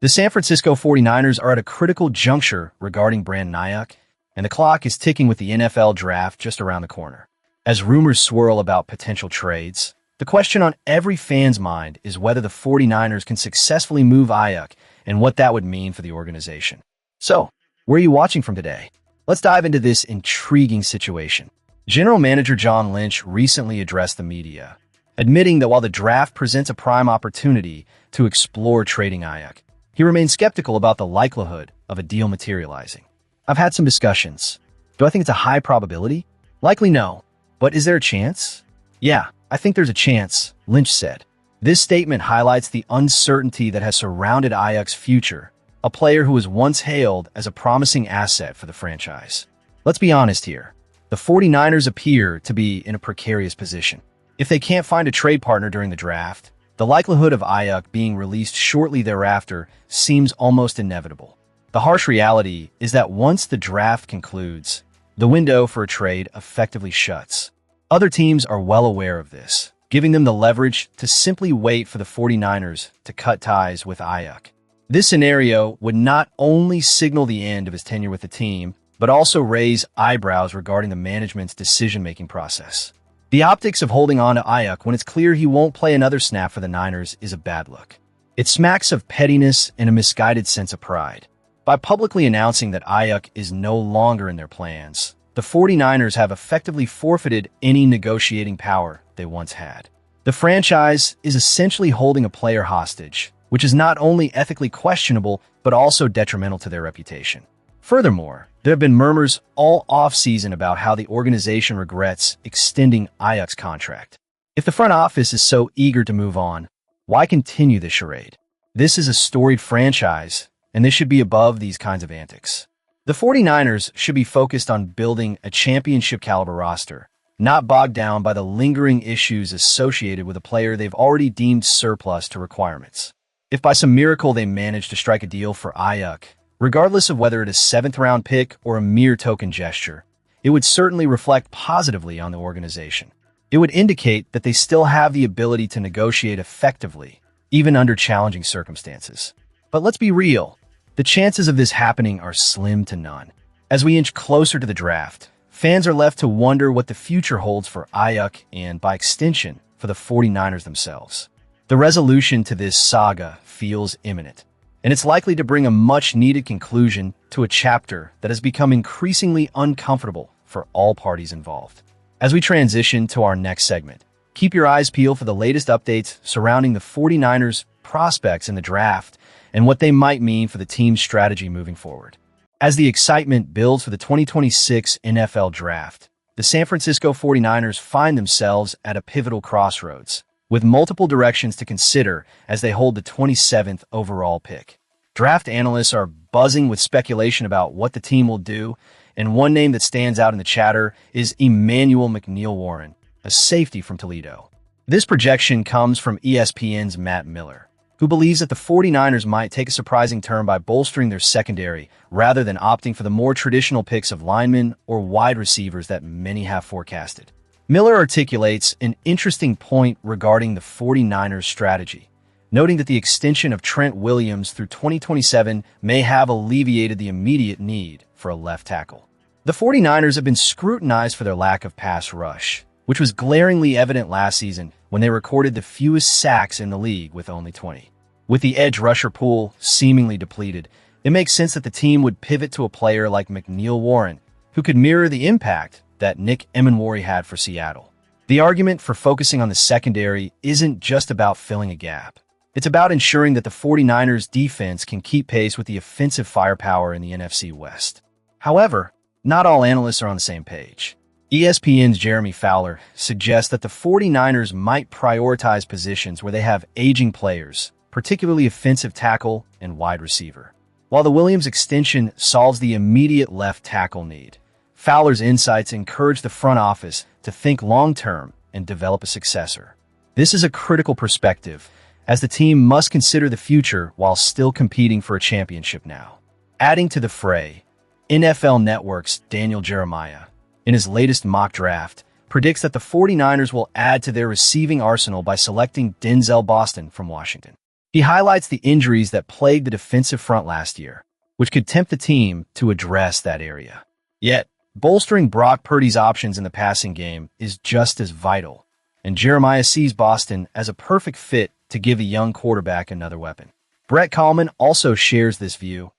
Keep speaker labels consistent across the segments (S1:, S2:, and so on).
S1: The San Francisco 49ers are at a critical juncture regarding Brandon Aiyuk, and the clock is ticking with the NFL draft just around the corner. As rumors swirl about potential trades, the question on every fan's mind is whether the 49ers can successfully move Aiyuk and what that would mean for the organization. So, where are you watching from today? Let's dive into this intriguing situation. General Manager John Lynch recently addressed the media, admitting that while the draft presents a prime opportunity to explore trading Aiyuk, he remains skeptical about the likelihood of a deal materializing. I've had some discussions. Do I think it's a high probability? Likely no. But is there a chance? Yeah, I think there's a chance, Lynch said. This statement highlights the uncertainty that has surrounded Aiyuk's future, a player who was once hailed as a promising asset for the franchise. Let's be honest here. The 49ers appear to be in a precarious position. If they can't find a trade partner during the draft, the likelihood of Aiyuk being released shortly thereafter seems almost inevitable. The harsh reality is that once the draft concludes, the window for a trade effectively shuts. Other teams are well aware of this, giving them the leverage to simply wait for the 49ers to cut ties with Aiyuk. This scenario would not only signal the end of his tenure with the team, but also raise eyebrows regarding the management's decision-making process. The optics of holding on to Aiyuk when it's clear he won't play another snap for the Niners is a bad look. It smacks of pettiness and a misguided sense of pride. By publicly announcing that Aiyuk is no longer in their plans, the 49ers have effectively forfeited any negotiating power they once had. The franchise is essentially holding a player hostage, which is not only ethically questionable, but also detrimental to their reputation. Furthermore, there have been murmurs all off-season about how the organization regrets extending Aiyuk's contract. If the front office is so eager to move on, why continue this charade? This is a storied franchise, and this should be above these kinds of antics. The 49ers should be focused on building a championship-caliber roster, not bogged down by the lingering issues associated with a player they've already deemed surplus to requirements. If by some miracle they manage to strike a deal for Aiyuk, regardless of whether it is a seventh-round pick or a mere token gesture, it would certainly reflect positively on the organization. It would indicate that they still have the ability to negotiate effectively, even under challenging circumstances. But let's be real, the chances of this happening are slim to none. As we inch closer to the draft, fans are left to wonder what the future holds for Aiyuk and, by extension, for the 49ers themselves. The resolution to this saga feels imminent, and it's likely to bring a much-needed conclusion to a chapter that has become increasingly uncomfortable for all parties involved. As we transition to our next segment, keep your eyes peeled for the latest updates surrounding the 49ers' prospects in the draft and what they might mean for the team's strategy moving forward. As the excitement builds for the 2026 NFL Draft, the San Francisco 49ers find themselves at a pivotal crossroads, with multiple directions to consider as they hold the 27th overall pick. Draft analysts are buzzing with speculation about what the team will do, and one name that stands out in the chatter is Emmanuel McNeil-Warren, a safety from Toledo. This projection comes from ESPN's Matt Miller, who believes that the 49ers might take a surprising turn by bolstering their secondary rather than opting for the more traditional picks of linemen or wide receivers that many have forecasted. Miller articulates an interesting point regarding the 49ers' strategy, noting that the extension of Trent Williams through 2027 may have alleviated the immediate need for a left tackle. The 49ers have been scrutinized for their lack of pass rush, which was glaringly evident last season when they recorded the fewest sacks in the league with only 20. With the edge rusher pool seemingly depleted, it makes sense that the team would pivot to a player like McNeil-Warren, who could mirror the impact that Emmanuel had for Seattle. The argument for focusing on the secondary isn't just about filling a gap. It's about ensuring that the 49ers defense can keep pace with the offensive firepower in the NFC West. However, not all analysts are on the same page. ESPN's Jeremy Fowler suggests that the 49ers might prioritize positions where they have aging players, particularly offensive tackle and wide receiver. While the Williams extension solves the immediate left tackle need, Fowler's insights encourage the front office to think long-term and develop a successor. This is a critical perspective, as the team must consider the future while still competing for a championship now. Adding to the fray, NFL Network's Daniel Jeremiah, in his latest mock draft, predicts that the 49ers will add to their receiving arsenal by selecting Denzel Boston from Washington. He highlights the injuries that plagued the defensive front last year, which could tempt the team to address that area. Yet, bolstering Brock Purdy's options in the passing game is just as vital, and Jeremiah sees Boston as a perfect fit to give the young quarterback another weapon. Brett Kallman also shares this view,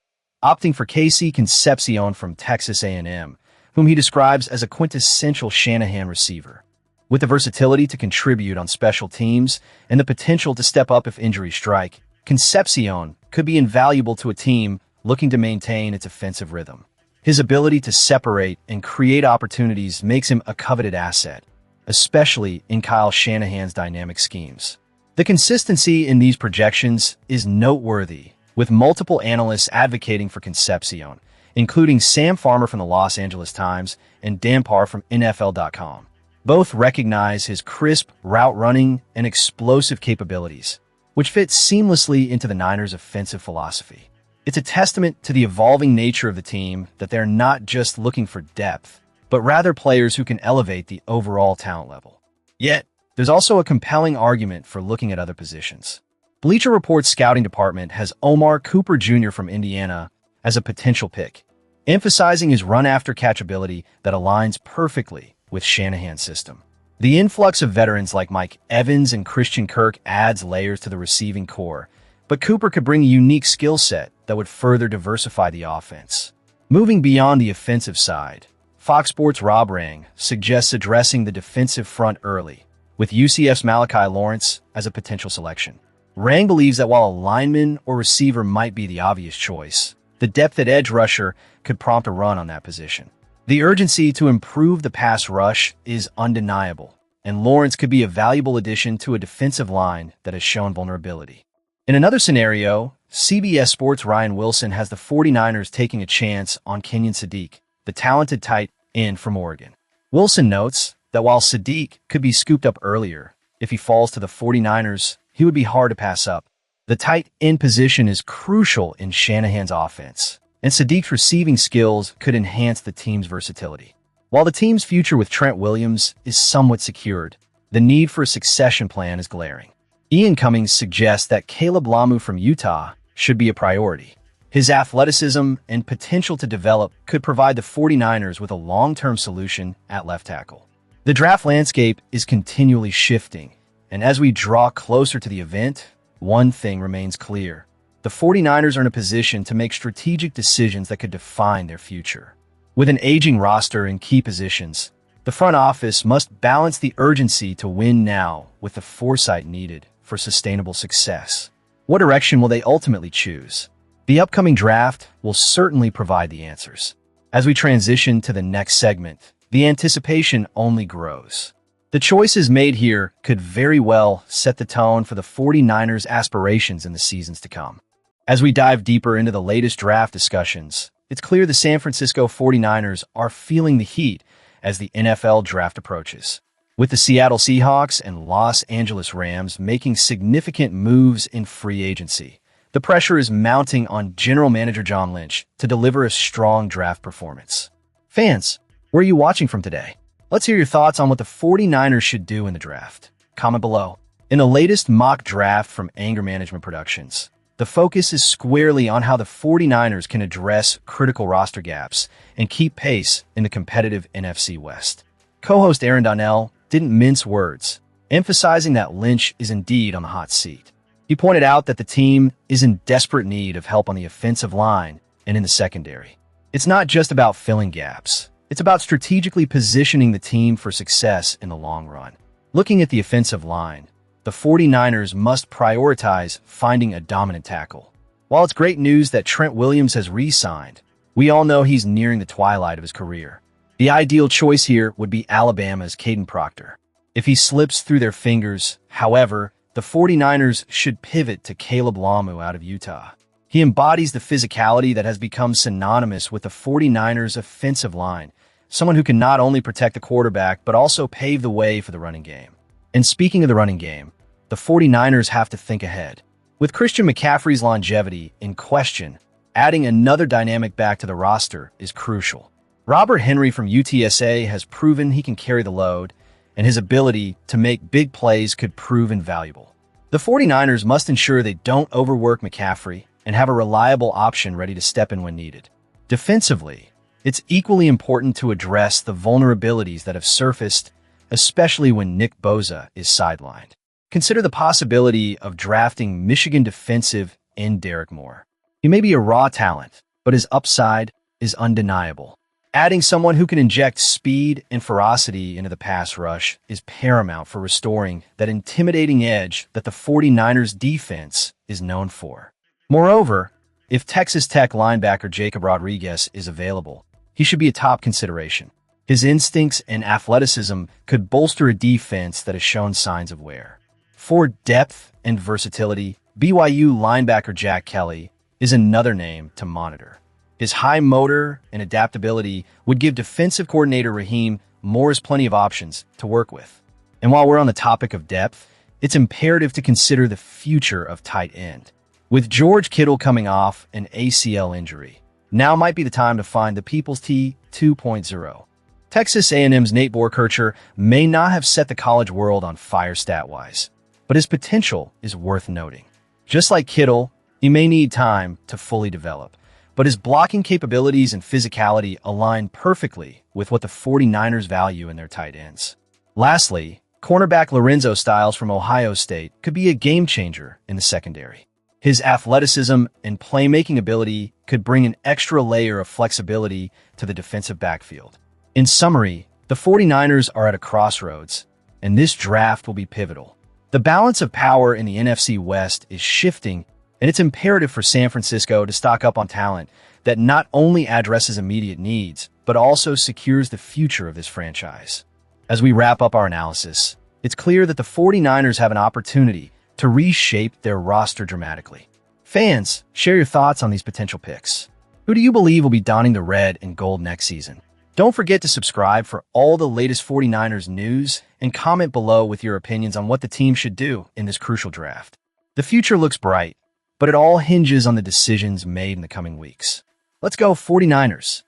S1: opting for Casey Concepcion from Texas A&M, whom he describes as a quintessential Shanahan receiver. With the versatility to contribute on special teams and the potential to step up if injuries strike, Concepcion could be invaluable to a team looking to maintain its offensive rhythm. His ability to separate and create opportunities makes him a coveted asset, especially in Kyle Shanahan's dynamic schemes. The consistency in these projections is noteworthy, with multiple analysts advocating for Concepcion, including Sam Farmer from the Los Angeles Times and Dan Parr from NFL.com. Both recognize his crisp route running and explosive capabilities, which fit seamlessly into the Niners' offensive philosophy. It's a testament to the evolving nature of the team that they're not just looking for depth, but rather players who can elevate the overall talent level. Yet, there's also a compelling argument for looking at other positions. Bleacher Report's scouting department has Omar Cooper Jr. from Indiana as a potential pick, emphasizing his run-after-catch ability that aligns perfectly with Shanahan's system. The influx of veterans like Mike Evans and Christian Kirk adds layers to the receiving core, but Cooper could bring a unique skill set that would further diversify the offense. Moving beyond the offensive side, Fox Sports' Rob Rang suggests addressing the defensive front early, with UCF's Malachi Lawrence as a potential selection. Rang believes that while a lineman or receiver might be the obvious choice, the depth at edge rusher could prompt a run on that position. The urgency to improve the pass rush is undeniable, and Lawrence could be a valuable addition to a defensive line that has shown vulnerability. In another scenario, CBS Sports' Ryan Wilson has the 49ers taking a chance on Kenyon Sadiq, the talented tight end from Oregon. Wilson notes that while Sadiq could be scooped up earlier, if he falls to the 49ers, he would be hard to pass up. The tight end position is crucial in Shanahan's offense, and Sadiq's receiving skills could enhance the team's versatility. While the team's future with Trent Williams is somewhat secured, the need for a succession plan is glaring. Ian Cummings suggests that Caleb Lamu from Utah should be a priority. His athleticism and potential to develop could provide the 49ers with a long-term solution at left tackle. The draft landscape is continually shifting, and as we draw closer to the event, one thing remains clear. The 49ers are in a position to make strategic decisions that could define their future. With an aging roster in key positions, the front office must balance the urgency to win now with the foresight needed for sustainable success. What direction will they ultimately choose? The upcoming draft will certainly provide the answers. As we transition to the next segment, the anticipation only grows. The choices made here could very well set the tone for the 49ers' aspirations in the seasons to come. As we dive deeper into the latest draft discussions, it's clear the San Francisco 49ers are feeling the heat as the NFL draft approaches. With the Seattle Seahawks and Los Angeles Rams making significant moves in free agency, the pressure is mounting on General Manager John Lynch to deliver a strong draft performance. Fans, where are you watching from today? Let's hear your thoughts on what the 49ers should do in the draft. Comment below. In the latest mock draft from Anger Management Productions, the focus is squarely on how the 49ers can address critical roster gaps and keep pace in the competitive NFC West. Co-host Aaron Donnell didn't mince words, emphasizing that Lynch is indeed on the hot seat. He pointed out that the team is in desperate need of help on the offensive line and in the secondary. It's not just about filling gaps. It's about strategically positioning the team for success in the long run. Looking at the offensive line, the 49ers must prioritize finding a dominant tackle. While it's great news that Trent Williams has re-signed, we all know he's nearing the twilight of his career. The ideal choice here would be Alabama's Caden Proctor. If he slips through their fingers, however, the 49ers should pivot to Caleb Lamu out of Utah. He embodies the physicality that has become synonymous with the 49ers' offensive line, someone who can not only protect the quarterback but also pave the way for the running game. And speaking of the running game, the 49ers have to think ahead. With Christian McCaffrey's longevity in question, adding another dynamic back to the roster is crucial. Robert Henry from UTSA has proven he can carry the load, and his ability to make big plays could prove invaluable. The 49ers must ensure they don't overwork McCaffrey and have a reliable option ready to step in when needed. Defensively, it's equally important to address the vulnerabilities that have surfaced, especially when Nick Bosa is sidelined. Consider the possibility of drafting Michigan defensive end Derek Moore. He may be a raw talent, but his upside is undeniable. Adding someone who can inject speed and ferocity into the pass rush is paramount for restoring that intimidating edge that the 49ers defense is known for. Moreover, if Texas Tech linebacker Jacob Rodriguez is available, he should be a top consideration. His instincts and athleticism could bolster a defense that has shown signs of wear. For depth and versatility, BYU linebacker Jack Kelly is another name to monitor. His high motor and adaptability would give defensive coordinator Raheem Morris plenty of options to work with. And while we're on the topic of depth, it's imperative to consider the future of tight end. With George Kittle coming off an ACL injury, now might be the time to find the People's T 2.0. Texas A&M's Nate Boerkircher may not have set the college world on fire stat-wise, but his potential is worth noting. Just like Kittle, he may need time to fully develop, but his blocking capabilities and physicality align perfectly with what the 49ers value in their tight ends. Lastly, cornerback Lorenzo Styles from Ohio State could be a game-changer in the secondary. His athleticism and playmaking ability could bring an extra layer of flexibility to the defensive backfield. In summary, the 49ers are at a crossroads, and this draft will be pivotal. The balance of power in the NFC West is shifting, and it's imperative for San Francisco to stock up on talent that not only addresses immediate needs, but also secures the future of this franchise. As we wrap up our analysis, it's clear that the 49ers have an opportunity to reshape their roster dramatically. Fans, share your thoughts on these potential picks. Who do you believe will be donning the red and gold next season? Don't forget to subscribe for all the latest 49ers news and comment below with your opinions on what the team should do in this crucial draft. The future looks bright, but it all hinges on the decisions made in the coming weeks. Let's go 49ers!